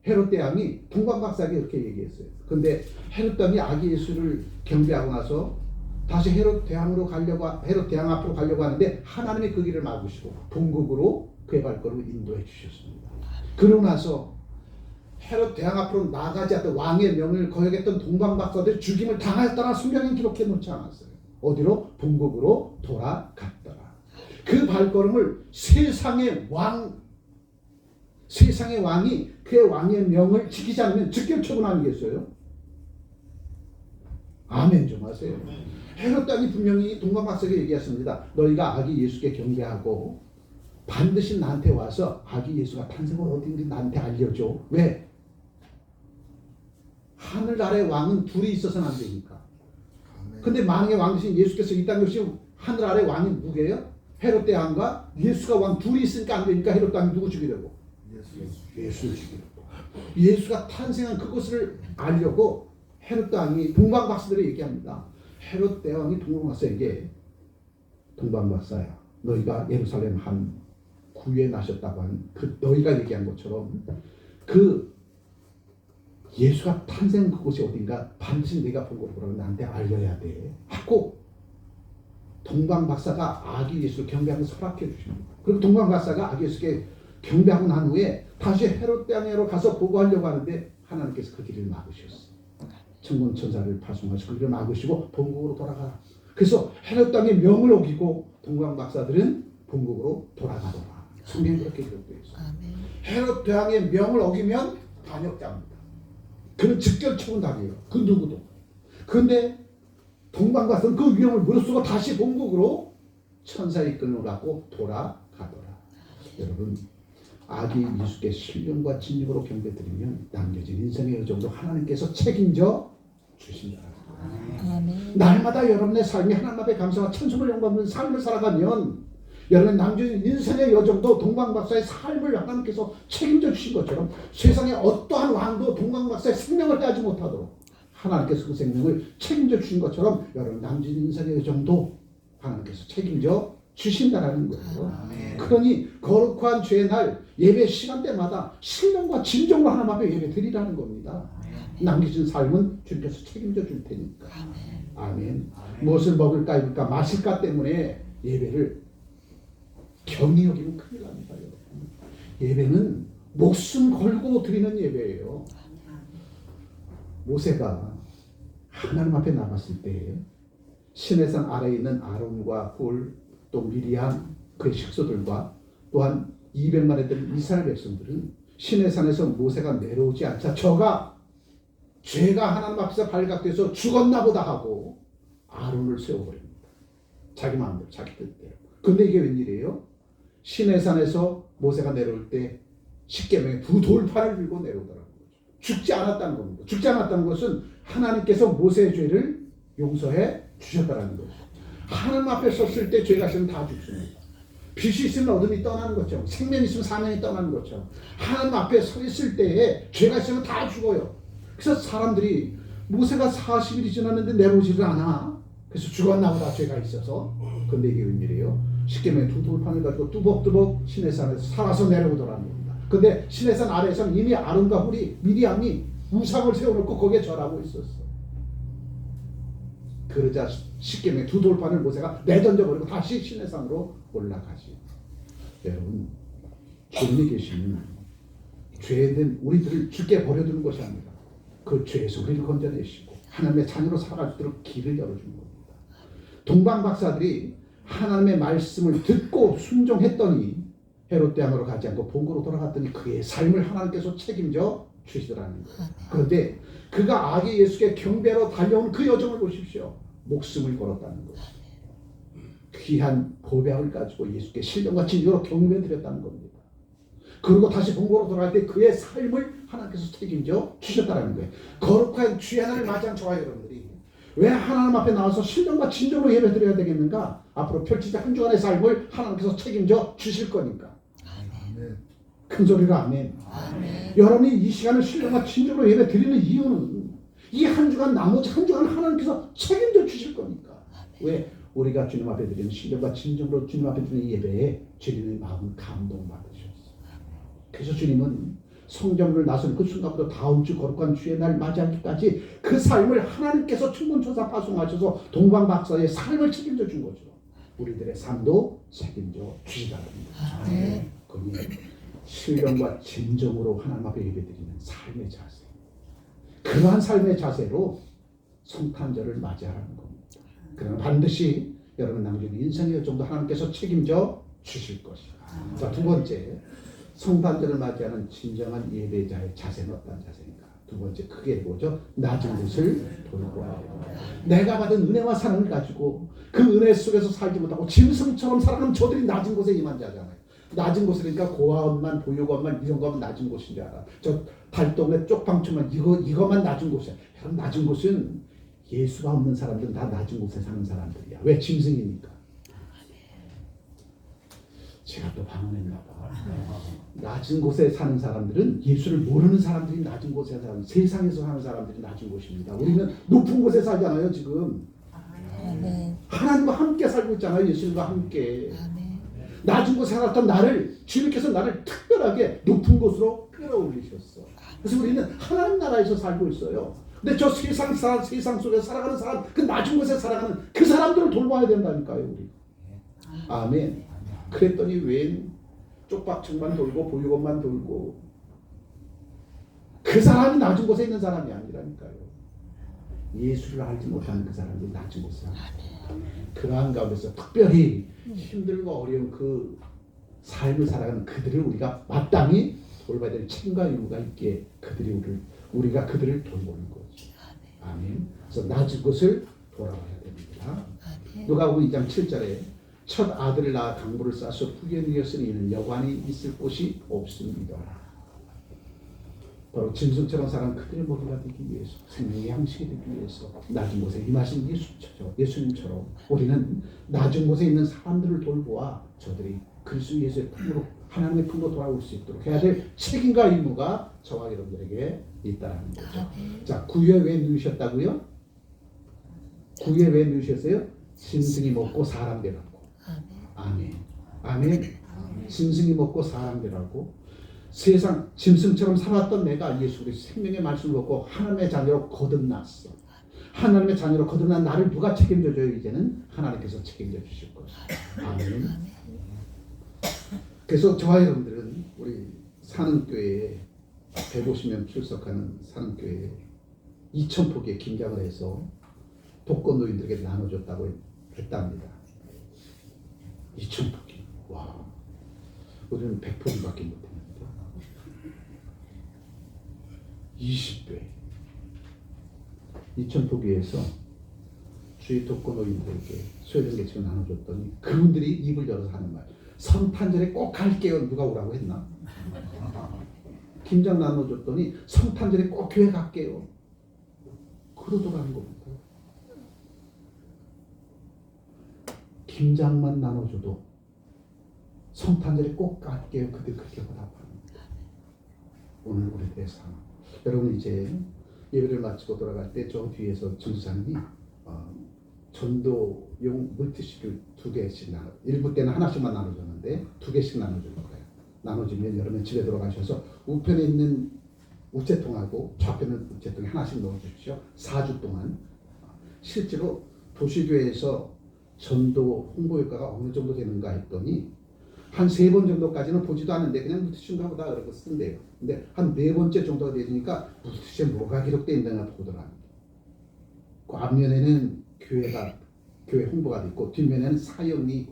헤롯 대왕이 동방박사에게 이렇게 얘기했어요. 근데 헤롯 대왕이 아기 예수를 경배하고 나서 다시 헤롯 대왕 앞으로 가려고 하는데 하나님이 그 길을 막으시고 본국으로 그의 발걸음을 인도해 주셨습니다. 그러고 나서 헤롯 대왕 앞으로 나가지 않던 왕의 명을 거역했던 동방박사들이 죽임을 당하였다나 성경에 기록해 놓지 않았어요. 어디로? 본국으로 돌아갔더라. 그 발걸음을 세상의 왕이 그의 왕의 명을 지키지 않으면 즉결처분 아니겠어요? 아멘 좀 하세요. 헤롯 왕이 분명히 동방박사에게 얘기했습니다. 너희가 아기 예수께 경배하고 반드시 나한테 와서 아기 예수가 탄생을 어딘지 나한테 알려줘. 왜? 하늘 아래 왕은 둘이 있어서는 안 되니까. 근데 만왕의 왕 대신 예수께서 이 땅에 오신 하늘 아래 왕이 누구예요? 헤롯 대왕과 예수가 왕 둘이 있으니까 안 되니까 헤롯 왕이 누구 죽이려고? 예수를 죽이려고. 예수가 탄생한 그것을 알려고 헤롯 왕이 동방박사들이 얘기합니다. 헤롯 대왕이 동방박사에게 동방박사야 너희가 예루살렘 한 구유에 나셨다고 한 그 너희가 얘기한 것처럼 그 예수가 탄생한 그곳이 어딘가 반드시 내가 본 거라고 나한테 알려야 돼 하고 동방박사가 아기 예수를 경배하면서 허락해 주십니다. 그리고 동방박사가 아기 예수께 경배하고 난 후에 다시 헤롯 대왕으로 가서 보고하려고 하는데 하나님께서 그 길을 막으셨어요. 천군천사를 파송하시고 그 길을 막으시고 본국으로 돌아가라. 그래서 헤롯 왕의 명을 어기고 동방박사들은 본국으로 돌아가더라. 성경에 그렇게 기록되어 있어요. 헤롯 대왕의 명을 어기면 반역자입니다. 그는 즉결처분당해요. 그 누구도. 그런데 동방박사는 그 위험을 무릅쓰고 다시 본국으로 천사의 이끌림을 받고 돌아가더라. 여러분 아기 예수께 신령과 진심으로 경배드리면 남겨진 인생의 여정도 하나님께서 책임져 주신다. 날마다 여러분의 삶이 하나님 앞에 감사와 찬송을 영광하는 삶을 살아가면 여러분 남겨진 인생의 여정도 동방박사의 삶을 하나님께서 책임져 주신 것처럼 세상의 어떠한 왕도 동방박사의 생명을 따지 못하도록 하나님께서 그 생명을 책임져 주신 것처럼 여러분 남겨진 인생의 여정도 하나님께서 책임져 주신다라는 거예요. 그러니 거룩한 주의 날 예배 시간대마다 신령과 진정으로 하나님 앞에 예배 드리라는 겁니다. 남겨진 삶은 주님께서 책임져 줄 테니까. 아멘. 무엇을 먹을까 입을까 마실까 때문에 예배를 경히 여기면 큰일 납니다. 여러분. 예배는 목숨 걸고 드리는 예배예요. 모세가 하나님 앞에 나갔을 때 시내산 아래에 있는 아론과 홀 또 미리암 그의 식소들과 또한 200만에 되는 이스라엘 백성들은 시내산에서 모세가 내려오지 않자 저가 죄가 하나님 앞에서 발각돼서 죽었나 보다 하고 아론을 세워버립니다. 자기 마음대로 자기 뜻대로. 근데 이게 웬일이에요? 시내산에서 모세가 내려올 때 십계명의 두 돌판을 들고 내려오더라고요. 죽지 않았다는 겁니다. 죽지 않았다는 것은 하나님께서 모세의 죄를 용서해 주셨다는 거죠. 하나님 앞에 섰을 때 죄가 있으면 다 죽습니다. 빛이 있으면 어둠이 떠나는 것처럼 생명이 있으면 사명이 떠나는 것처럼 하나님 앞에 서 있을 때에 죄가 있으면 다 죽어요. 그래서 사람들이 모세가 40일이 지났는데 내려오지를 않아. 그래서 죽었나 보다 죄가 있어서. 근데 이게 웬일이에요? 십계명의 두 돌판을 가지고 뚜벅뚜벅 시내산에서 살아서 내려오더라는 겁니다. 근데 시내산 아래에서는 이미 아론과 홀이 미리암이 우상을 세워놓고 거기에 절하고 있었어. 그러자 십계명의 두 돌판을 모세가 내던져버리고 다시 시내산으로 올라가지. 여러분, 주님이 계시는 죄된 우리들을 주께 버려두는 것이 아니라 그 죄에서 우리를 건져내시고 하나님의 자녀로 살아갈 수 있도록 길을 열어주는 겁니다. 동방 박사들이 하나님의 말씀을 듣고 순종했더니 헤롯 대왕으로 가지 않고 본고로 돌아갔더니 그의 삶을 하나님께서 책임져 주시더라는 거예요. 그런데 그가 아기 예수께 경배로 달려온 그 여정을 보십시오. 목숨을 걸었다는 거예요. 귀한 보배를 가지고 예수께 신령과 진정으로 경배드렸다는 겁니다. 그리고 다시 본고로 돌아갈 때 그의 삶을 하나님께서 책임져 주셨다는 거예요. 거룩한 주의 하나님을 맞이한 저와 여러분들이 왜 하나님 앞에 나와서 신령과 진정으로 예배드려야 되겠는가? 앞으로 펼치자 한 주간의 삶을 하나님께서 책임져 주실 거니까. 아멘. 큰 소리로 아멘. 아멘. 여러분이 이 시간을 신령과 진정으로 예배드리는 이유는 이 한 주간 나머지 한 주간 하나님께서 책임져 주실 거니까. 왜? 우리가 주님 앞에 드리는 신령과 진정으로 주님 앞에 드리는 예배에 주님의 마음은 감동받으셨어요. 그래서 주님은 성경을 나서는 그 순간부터 다음 주 거룩한 주의 날 맞이하기까지 그 삶을 하나님께서 충분조사 파송하셔서 동방박사의 삶을 책임져 준 거죠. 우리들의 삶도 책임져 주시다는 거죠. 네. 그러니 신령과 진정으로 하나님 앞에 예배드리는 삶의 자세, 그러한 삶의 자세로 성탄절을 맞이하라는 겁니다. 그러나 반드시 여러분 남겨진 인생의 여정도 하나님께서 책임져 주실 것이다. 자, 두 번째, 성탄절을 맞이하는 진정한 예배자의 자세는 어떤 자세인가? 두 번째 크게 뭐죠? 낮은 곳을 돌보아야 된다. 내가 받은 은혜와 사랑을 가지고 그 은혜 속에서 살지 못하고 짐승처럼 살아가는 저들이 낮은 곳에 임한 자잖아요. 낮은 곳이니까 고아원만 보육원만 이런 거면 낮은 곳인 줄 알아. 저 달동네 쪽방촌만 이거만 낮은 곳이야. 여러분, 낮은 곳은 예수가 없는 사람들은 다 낮은 곳에 사는 사람들이야. 왜? 짐승이니까. 제가 또 방언했나 봐. 낮은 곳에 사는 사람들은 예수를 모르는 사람들이 낮은 곳에 사는, 세상에서 사는 사람들이 낮은 곳입니다. 우리는 높은 곳에 살잖아요. 지금 하나님과 함께 살고 있잖아요. 예수님과 함께. 낮은 곳에 살았던 나를, 주님께서 나를 특별하게 높은 곳으로 끌어올리셨어. 그래서 우리는 하나님 나라에서 살고 있어요. 근데 저 세상 속에서 살아가는 사람, 그 낮은 곳에 살아가는 그 사람들을 돌봐야 된다니까요. 우리. 아멘. 그랬더니 웬 쪽박층만 돌고 보육원만 돌고, 그 사람이 낮은 곳에 있는 사람이 아니라니까요. 예수를 알지 못하는 그 사람들이 낮은 곳에 살아요. 그러한 가운데서 특별히 힘들고 어려운 그 삶을 살아가는 그들을 우리가 마땅히 돌봐야 될 책임과 의무가 있기에 우리가 그들을 돌보는 거죠. 아멘. 그래서 낮은 곳을 돌아봐야 됩니다. 누가복음 2장 7절에 첫 아들을 낳아 강보를 싸서 후견이었으니 이는 여관이 있을 곳이 없습니다. 바로 짐승처럼 살아가는 그들의 머리가 되기 위해서, 생명의 양식이 되기 위해서 낮은 곳에 임하신 예수님처럼 우리는 낮은 곳에 있는 사람들을 돌보아 저들이 그리스도 예수의 품으로, 하나님의 품으로 돌아올 수 있도록 해야 될 책임과 의무가 저와 여러분들에게 있다는 거죠. 자, 구유에 왜 누우셨다고요? 구유에 왜 누우셨어요? 짐승이 먹고 사람 되라고. 아멘. 아멘. 짐승이 먹고 사람 되라고. 세상 짐승처럼 살았던 내가 예수 그리스도 생명의 말씀을 먹고 하나님의 자녀로 거듭났어. 하나님의 자녀로 거듭난 나를 누가 책임져줘요? 이제는 하나님께서 책임져 주실 것이다. 아멘. 그래서 저와 여러분들은 우리 사는 교회에 150명 출석하는 사는 교회에 2,000포기의 김장을 해서 독거 노인들에게 나눠줬다고 했답니다. 2,000포기. 와, 우리는 100포기밖에 못했는데 20배 2,000포기에서 주의 독거 노인들에게 소외된 계층을 나눠줬더니 그분들이 입을 열어서 하는 말, 성탄절에 꼭 갈게요. 누가 오라고 했나? 김장 나눠줬더니 성탄절에 꼭 교회 갈게요. 그러더라는 겁니다. 김장만 나눠줘도 성탄절에 꼭 갈게요. 그들 그렇게 보답합니다. 오늘 우리들의 삶. 여러분 이제 예배를 마치고 돌아갈 때 저 뒤에서 전수사님이 전도용 물티슈를 2개씩 나눠, 일부 때는 하나씩만 나눠줬는데 2개씩 나눠줄 거예요. 나눠주면 여러분 집에 들어가셔서 우편에 있는 우체통하고 좌편에 우체통에 하나씩 넣어주십시오. 4주 동안 실제로 도시교회에서 전도 홍보 효과가 어느 정도 되는가 했더니 한 3번 정도까지는 보지도 않는데 그냥 무트신가 보다 그러고 쓴대요. 근데 한 4번째 정도가 되니까 무트시에 뭐가 기록되어 있는가 보더라고요. 그 앞면에는 교회 홍보가 있고 뒷면에는 사형이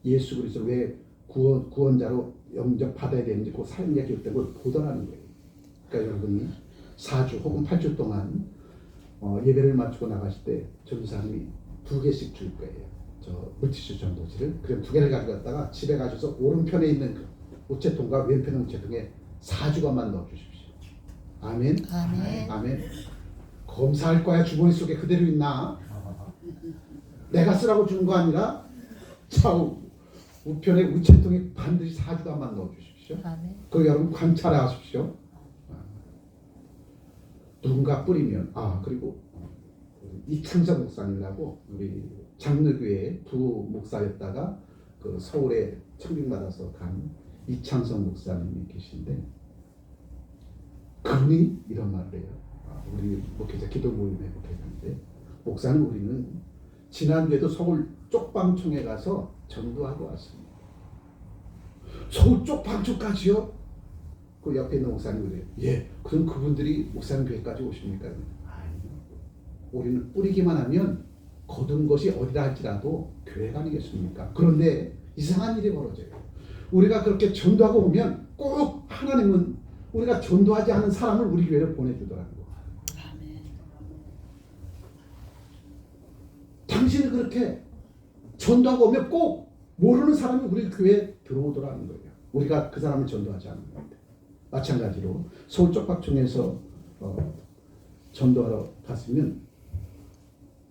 예수 그리스도를 왜 구원자로 영접받아야 되는지 그 사형이 기록된 걸 보더라는 거예요. 그러니까 여러분이 4주 혹은 8주 동안 예배를 마치고 나가실 때 전도사님이 2개씩 줄 거예요. 저 물티슈 전도지를. 그럼 2개를 가져갔다가 집에 가셔서 오른편에 있는 그 우체통과 왼편의 우체통에 4주간만 넣어주십시오. 아멘. 아멘. 아멘. 검사할 거야. 주머니 속에 그대로 있나? 내가 쓰라고 주는 거 아니라 좌우 우편에 우체통에 반드시 4주간만 넣어주십시오. 아멘. 그리고 여러분 관찰하십시오. 누군가 뿌리면 그리고 이창석 목사님이라고 우리 장로교회 두 목사였다가 그 서울에 청빙받아서 간 이창석 목사님이 계신데 그분이 이런 말을 해요. 우리 목회자 기도 모임에 목회자인데 목사님 우리는 지난주에도 서울 쪽방촌에 가서 전도하고 왔습니다. 서울 쪽방촌까지요? 그 옆에 있는 목사님 그래요. 예, 그럼 그분들이 목사님 교회까지 오십니까? 아니요. 우리는 뿌리기만 하면 거둔 것이 어디다 할지라도 교회가 아니겠습니까? 그런데 이상한 일이 벌어져요. 우리가 그렇게 전도하고 오면 꼭 하나님은 우리가 전도하지 않은 사람을 우리 교회로 보내주더라고요. 당신이 그렇게 전도하고 오면 꼭 모르는 사람이 우리 교회에 들어오더라는 거예요. 우리가 그 사람을 전도하지 않는 건데. 마찬가지로 서울 쪽박촌에서 전도하러 갔으면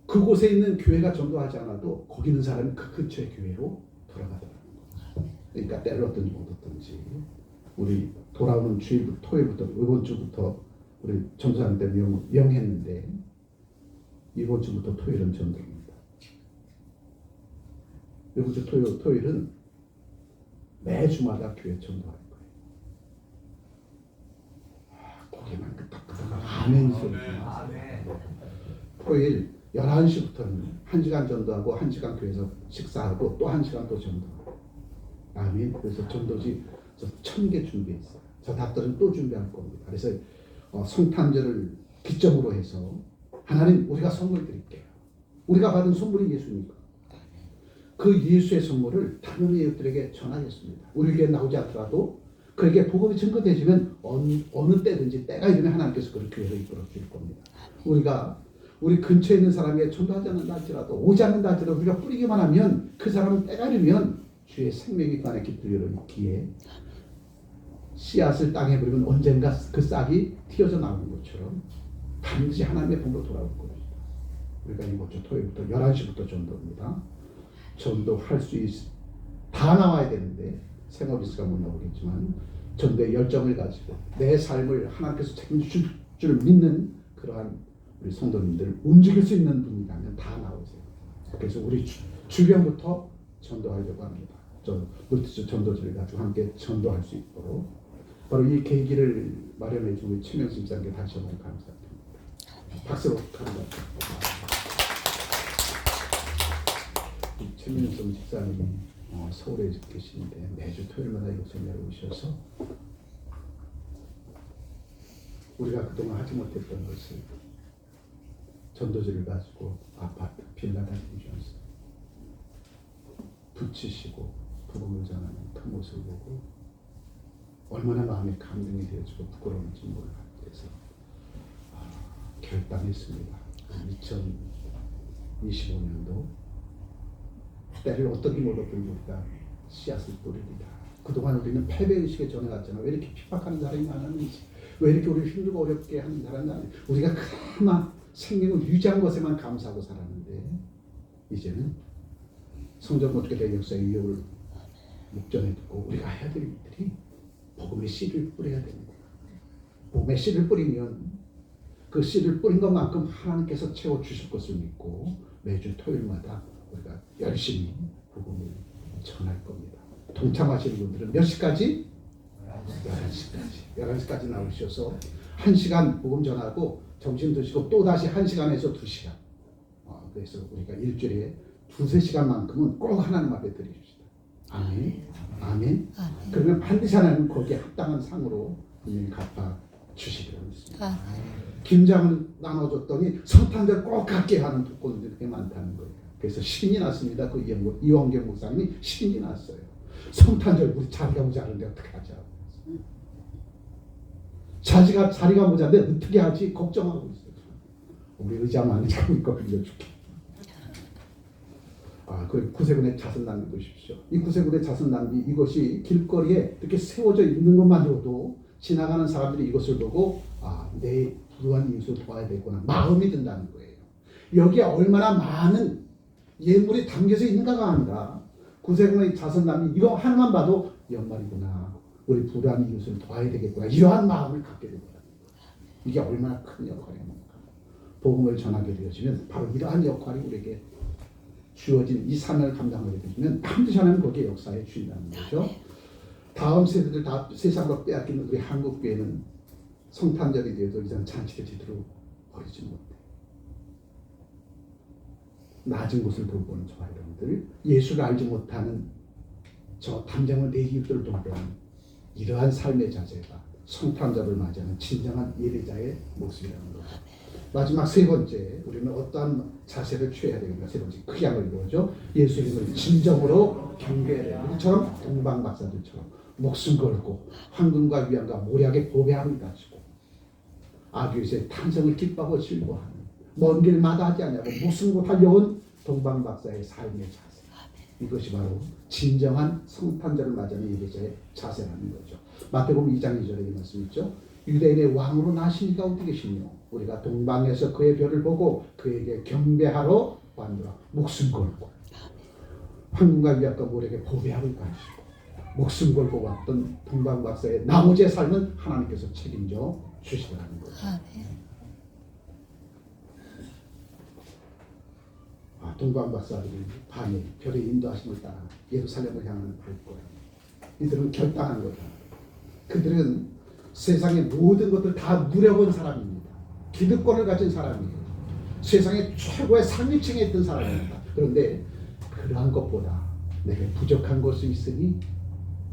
그곳에 있는 교회가 전도하지 않아도 거기 있는 사람이 그 근처의 교회로 돌아가더라는 거예요. 그러니까 때를 얻든지 못 얻든지 우리 돌아오는 주일부터 토요일부터 이번 주부터 우리 전도사님 때 명했는데 이번 주부터 토요일은 전도입니다. 이번 주 토요일은 매주마다 교회 전도할 거예요. 고개만 끄덕끄덕 아멘 소리. 토요일 11시부터는 1시간 전도하고 1시간 교회에서 식사하고 또 1시간 또 전도하고 아멘. 그래서 전도지 1000개 준비했어요. 저 답들은 또 준비할 겁니다. 그래서 성탄절을 기점으로 해서 하나님 우리가 선물 드릴게요. 우리가 받은 선물이 예수니까 그 예수의 선물을 다른 이웃들에게 전하겠습니다. 우리 교회에 나오지 않더라도 그에게 복음이 증거되시면 어느 때든지 때가 이르면 하나님께서 그를 교회로 이끌어 주실 겁니다. 우리가 우리 근처에 있는 사람에게 전도하지 않는다 할지라도 오지 않는다 할지라도 우리가 뿌리기만 하면 그 사람은 때가 이르면 주의 생명이 그 안에 깃들여 있기에 씨앗을 땅에 버리면 언젠가 그 싹이 튀어져 나오는 것처럼 반드시 하나님의 품으로 돌아올 겁니다. 우리가 이번 주 토요일부터 11시부터 전도입니다. 전도할 수 다 나와야 되는데 생업이스가 못 나오겠지만 전도의 열정을 가지고 내 삶을 하나님께서 책임질 줄 믿는 그러한 우리 성도님들 움직일 수 있는 분이라면 다 나오세요. 그래서 우리 주변부터 전도하려고 합니다. 물티슈 전도지를 가지고 함께 전도할 수 있도록 바로 이 계기를 마련해 준 우리 최명수 집사님께 다시 한번 감사드립니다. 박수로 감사합니다. 최명수 집사님이 서울에 계시는데 매주 토요일마다 이곳에 내려오셔서 우리가 그동안 하지 못했던 것을 전도지를 가지고 아파트, 빌라 다니면서 붙이시고 복음을 전하는 그 모습을 보고 얼마나 마음이 감동이 되어지고 부끄러운지 몰라요. 그래서 결단했습니다. 2025년도 때를 어떻게 못어든 우리가 씨앗을 뿌립니다. 그동안 우리는 패배의식에 전해갔잖아요. 왜 이렇게 핍박하는 사람이 많았는지, 왜 이렇게 우리를 힘들고 어렵게 하는 사람이 많은지, 우리가 그나마 생명을 유지한 것에만 감사하고 살았는데 이제는 성전 건축에 역사의 위협을 목전에 두고 우리가 해야 될 일들이 복음의 씨를 뿌려야 됩니다. 복음의 씨를 뿌리면 그 씨를 뿌린 것만큼 하나님께서 채워주실 것을 믿고 매주 토요일마다 우리가 열심히 복음을 전할 겁니다. 동참하시는 분들은 몇 시까지? 11시까지 나오셔서 1시간 복음 전하고 점심 드시고 또 다시 1시간에서 2시간 그래서 우리가 일주일에 두세 시간만큼은 꼭 하나님 앞에 드립시다. 아멘. 아멘. 그러면 반드시 하나님은 거기에 합당한 상으로 분명히 갚아 주시리라 믿습니다. 김장을 나눠줬더니 성탄절 꼭 갖게 하는 독거노인들이 그렇게 많다는 거예요. 그래서 신이 났습니다. 그 이원경 목사님이 신이 났어요. 성탄절 우리 자리가 모자란데 어떻게 하자. 자리가 모자란데 어떻게 하지 걱정하고 있어요. 우리 의자 많이 잡고 있고 빌려줄게. 그 구세군의 자선 낭비 보십시오. 이 구세군의 자선 낭비 이것이 길거리에 이렇게 세워져 있는 것만으로도 지나가는 사람들이 이것을 보고 내 불우한 이웃을 도와야 되구나 마음이 든다는 거예요. 여기에 얼마나 많은 예물이 담겨져 있는가가 아니라 구세군의 자선 낭비 이거 하나만 봐도 연말이구나. 우리 불우한 이웃을 도와야 되겠구나. 이러한 마음을 갖게 된다는 거예요. 이게 얼마나 큰 역할입니까? 복음을 전하게 되어지면 바로 이러한 역할이 우리에게 주어진 이 사명을 감당하게 되면 반드시 하나님 거기에 역사에 주인다는 거죠. 다음 세대들 다 세상으로 빼앗기는 우리 한국 교회는 성탄절이 되어도 이전 잔치를 제대로 버리지 못해. 낮은 곳을 돌보는 저와 여러분들, 예수를 알지 못하는 저 담장을 내 이웃들을 돌보는 이러한 삶의 자세가 성탄절을 맞이하는 진정한 예배자의 모습이라는 거죠. 마지막 세 번째, 우리는 어떠한 자세를 취해야 되는가? 세 번째, 크게 한번 읽어보죠. 예수님을 진정으로 경배해야 돼요. 우리처럼 동방 박사들처럼 목숨 걸고 황금과 위안과 모략의 보배함을 가지고 아기의 탄생을 기뻐하고 즐거워하는 먼 길 마다하지 않냐고 목숨 고 달려온 동방 박사의 삶의 자세. 이것이 바로 진정한 성탄절을 맞이하는 예배자의 자세라는 거죠. 마태복음 2장 2절에 이 말씀 있죠. 유대인의 왕으로 나시니가 어디 계시며 우리가 동방에서 그의 별을 보고 그에게 경배하러 왔노라. 목숨 걸고 황금과 위압과 모략의 보배함을 가지고 목숨 걸고 왔던 동방 박사의 나머지의 삶은 하나님께서 책임져 주시더라는 거죠. 동방 박사들이 밤에 별의 인도하심을 따라 예루살렘을 향하는 발걸음. 이들은 결단한 거다. 그들은 세상의 모든 것들 다 누려본 사람입니다. 기득권을 가진 사람이에요. 세상의 최고의 상위층에 있던 사람입니다. 그런데 그러한 것보다 내게 부족한 것이 있으니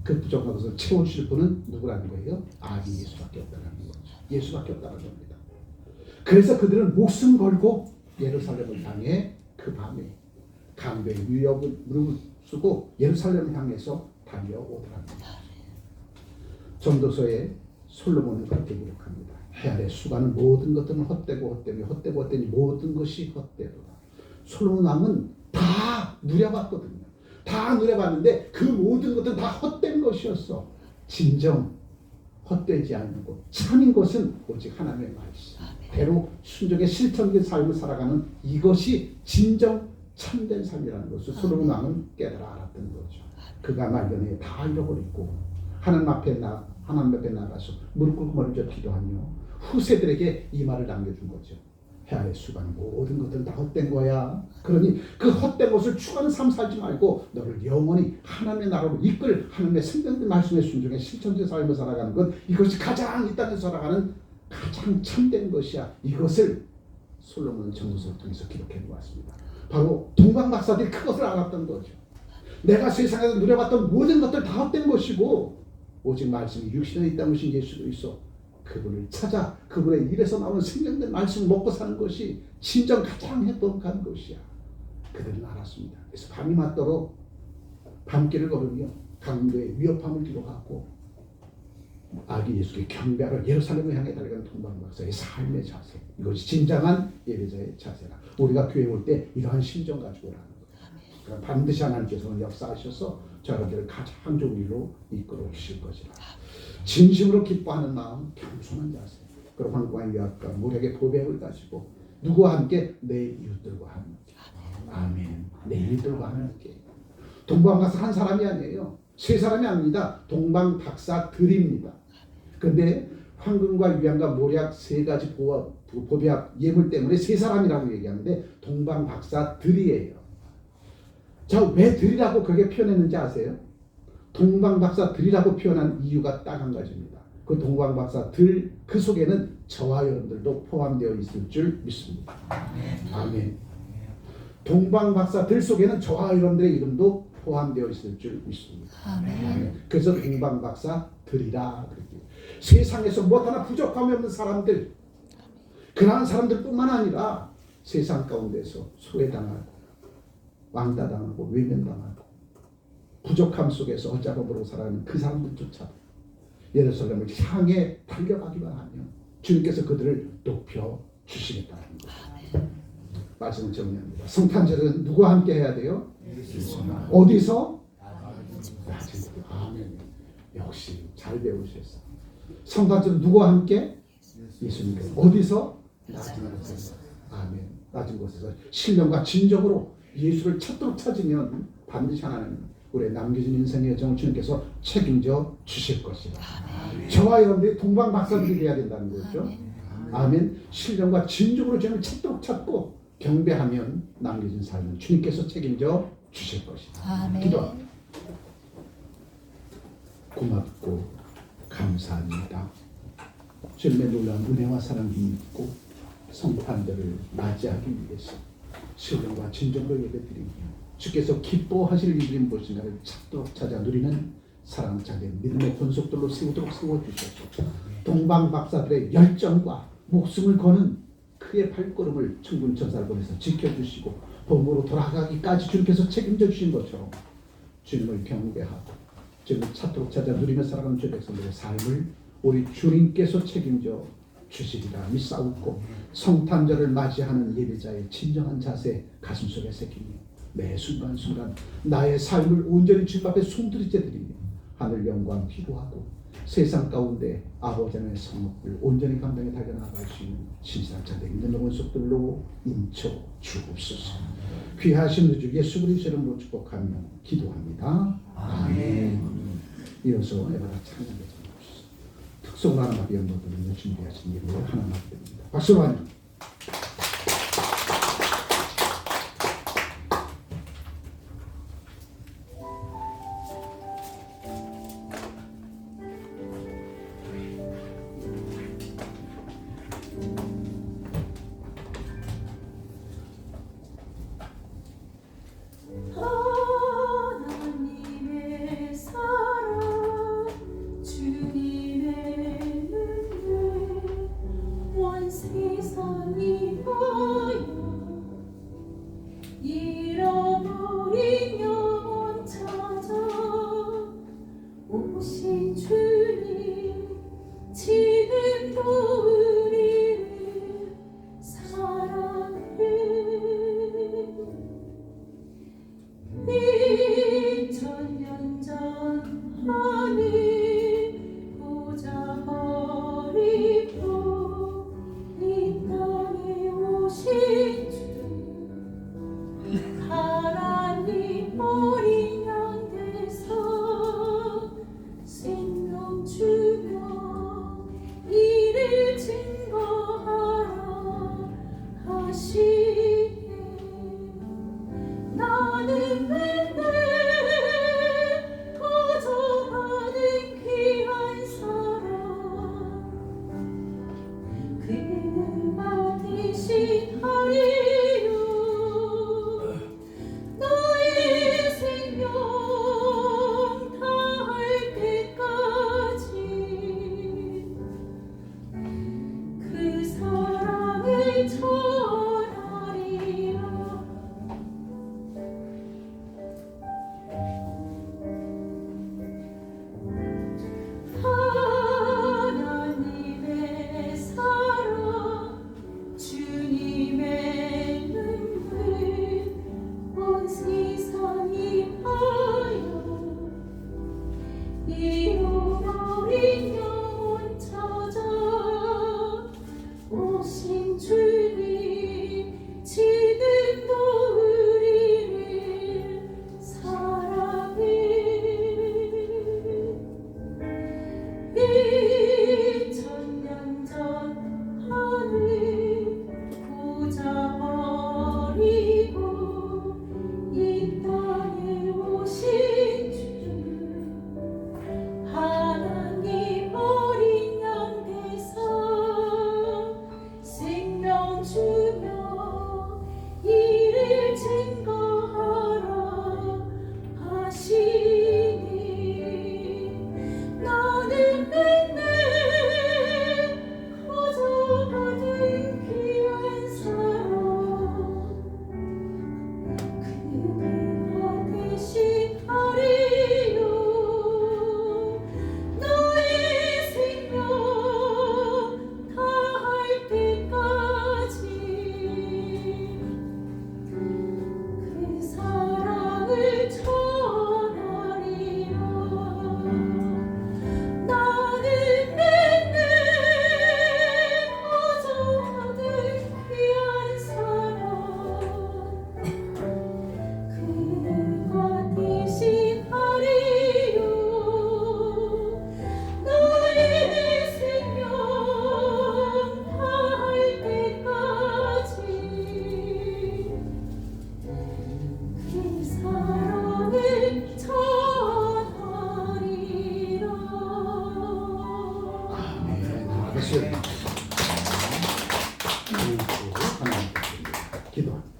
그 부족한 것을 채워주실 분은 누구라는 거예요? 아기 예수밖에 없다는 거죠. 예수밖에 없다는 겁니다. 그래서 그들은 목숨 걸고 예루살렘을 향해 그 밤에 강도의 위협을 무릎을 쓰고 예루살렘을 향해서 달려오더라는 거죠. 전도서에 솔로몬은 그렇게 기록합니다. 해 아래 수많은 모든 것들은 헛되니 모든 것이 헛되도다. 솔로몬 왕은 다 누려봤거든요. 다 누려봤는데 그 모든 것들은 다 헛된 것이었어. 진정 헛되지 않는 것, 참인 것은 오직 하나님의 말씀. 대로 순종의 실천된 삶을 살아가는 이것이 진정 참된 삶이라는 것을 솔로몬 왕은 깨달아 알았던 거죠. 그가 말년에 다 잃어버리고 하나님 앞에 나가서 무릎 꿇고 머리를 저 기도하며 후세들에게 이 말을 남겨준 거죠. 해 아래 수많은 모든 것들은 다 헛된 거야. 그러니 그 헛된 것을 추구하는 삶 살지 말고 너를 영원히 하나님의 나라로 이끌 하나님의 생명된 말씀의 순종에 실천된 삶을 살아가는 것, 이것이 가장 이 땅에서 살아가는 가장 참된 것이야. 이것을 솔로몬은 전도서를 통해서 기록해 놓았습니다. 바로 동방 박사들이 그것을 알았던 거죠. 내가 세상에서 누려봤던 모든 것들 다 헛된 것이고 오직 말씀이 육신에 있다는 것이 예수 그리스도, 그분을 찾아 그분의 입에서 나오는 생명된 말씀을 먹고 사는 것이 진정 가장 행복한 것이야. 그들은 알았습니다. 그래서 밤이 맞도록 밤길을 걸으며 강도의 위협함을 기록하고 아기 예수께 경배하러 예루살렘을 향해 달려가는 동방 박사의 삶의 자세, 이것이 진정한 예배자의 자세라. 우리가 교회 올 때 이러한 심정 가지고 오라는 거예요. 그러니까 반드시 하나님께서는 역사하셔서 저희들을 가장 좋은 일로 이끌어 주실 것이라. 진심으로 기뻐하는 마음, 겸손한 자세, 그리고 황금의 위압과 모략의 보배를 가지고 누구와 함께? 내 이웃들과 함께. 아멘. 내 이웃들과 함께. 동방 박사 한 사람이 아니에요. 세 사람이 아닙니다. 동방 박사들입니다. 그런데 황금과 위안과 모략 세 가지 보배합 예물 때문에 세 사람이라고 얘기하는데 동방 박사들이에요. 자, 왜 들이라고 그렇게 표현했는지 아세요? 동방 박사들이라고 표현한 이유가 딱 한 가지입니다. 그 동방 박사들 그 속에는 저와 여러분들도 포함되어 있을 줄 믿습니다. 아멘. 동방 박사들 속에는 저와 여러분들의 이름도 포함되어 있을 줄 믿습니다. 아멘. 그래서 동방 박사들이라 그랬죠. 세상에서 무엇 하나 부족함이 없는 사람들, 그러한 사람들뿐만 아니라 세상 가운데서 소외당하고 왕따당하고 외면당하고 부족함 속에서 어짜고보로 살아가는 그 사람들조차 예루살렘을 향해 달려가기만 하면 주님께서 그들을 높여 주시겠다는 거예요. 말씀을 정리합니다. 성탄절은 누구와 함께 해야 돼요? 어디서? 아멘. 역시 잘 배우셨어. 성탄절은 누구와 함께? 예수님께서. 어디서? 낮은 곳에서. 아멘. 낮은 곳에서 신령과 진정으로 예수를 찾도록 찾으면 반드시 하나님 우리의 남겨진 인생의 여정을 주님께서 책임져 주실 것이다. 저와 여러분들이 동방 박사들이 되어야 된다는 거죠. 아멘. 신령과 진정으로 주님을 찾도록 찾고 경배하면 남겨진 삶은 주님께서 책임져 주실 것이다. 아멘. 기도합니다. 고맙고 감사합니다. 주님의 놀라운 은혜와 사랑을 믿고 성탄절을 맞이하기 위해서 신령과 진정으로 예배드리며 주께서 기뻐하실 일이 무엇인가를 찾도록 찾아 누리는 사랑자된 믿음의 권속들로 세우도록 세워주셔서 동방박사들의 열정과 목숨을 거는 그의 발걸음을 천군천사를 보내서 지켜주시고 본부로 돌아가기까지 주님께서 책임져 주신 것처럼 주님을 경배하고 주님을 찾도록 찾아 누리며 살아가는 주 백성들의 삶을 우리 주님께서 책임져 주시리라 믿사옵고 성탄절을 맞이하는 예배자의 진정한 자세 가슴속에 새기며 매 순간순간 나의 삶을 온전히 주님 앞에 송두리째 드리며 하늘 영광 기도하고 세상 가운데 아버지 하나님의 성업을 온전히 감당해 달려나갈 수 있는 신실한 자들 있는 원속들로 인쳐 주옵소서. 귀하신 주 예수 그리스도의 이름으로 축복하며 기도합니다. 아멘. 이어서 에바라 찬양을 전해주시죠. 특성을 하나 앞에 연도들을 준비하신 예배를 하나 맡겨드립니다. 박수로 환영. 하나님의 사랑 주님의 은혜 온 세상 하시니 나는 맨날 거저받은 귀한 사랑 그가 대신 하리요 나의 생명 다할 때까지 그 사랑을 전하리라 나는 맨날 거저하던 귀한 사랑 그가 대신 하리요 나의 생명 다할 때까지 그 사랑을 전하리라. 아멘. 아버지 하나님 기도합니다.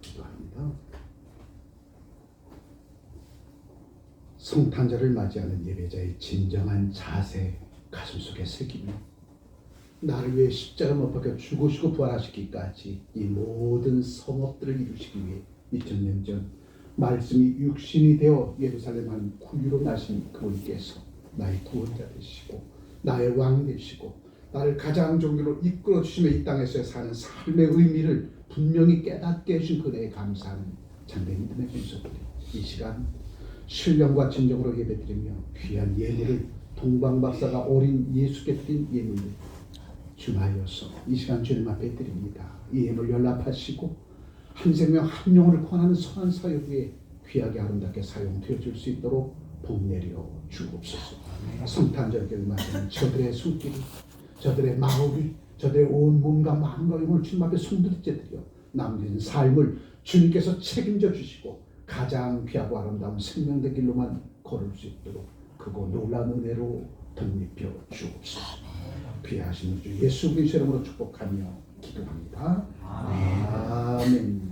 기도합니다. 성탄절을 맞이하는 예배자의 진정한 자세 가슴속에 새기며 나를 위해 십자가 못 박혀 죽으시고 부활하시기까지 이 모든 성업들을 이루시기 위해 2000년 전 말씀이 육신이 되어 예루살렘 한 구유로 나신 그분께서 나의 구원자 되시고 나의 왕 되시고 나를 가장 종교로 이끌어 주시며 이 땅에서 사는 삶의 의미를 분명히 깨닫게 해주신 그네에 감사하는 참된 믿음의 분석들이 이 시간 신령과 진정으로 예배드리며 귀한 예물을 동방박사가 어린 예수께 드린 예물을 중하여서 이 시간 주님 앞에 드립니다. 이 예물 연락하시고 한 생명 한 영혼을 구원하는 선한 사역 위에 귀하게 아름답게 사용되어질 수 있도록 복 내려 주옵소서. 성탄절을 맞이하는 저들의 손길이 저들의 마음이 저들의 온 몸과 마음과 영혼을 주님 앞에 손들이째 드려 남긴 삶을 주님께서 책임져 주시고 가장 귀하고 아름다운 생명된 길로만 걸을 수 있도록 그거 놀라운 은혜로 덧입혀 주옵소서. 귀하신 주 예수 그리스도 이름으로 축복하며 기도합니다. 아멘.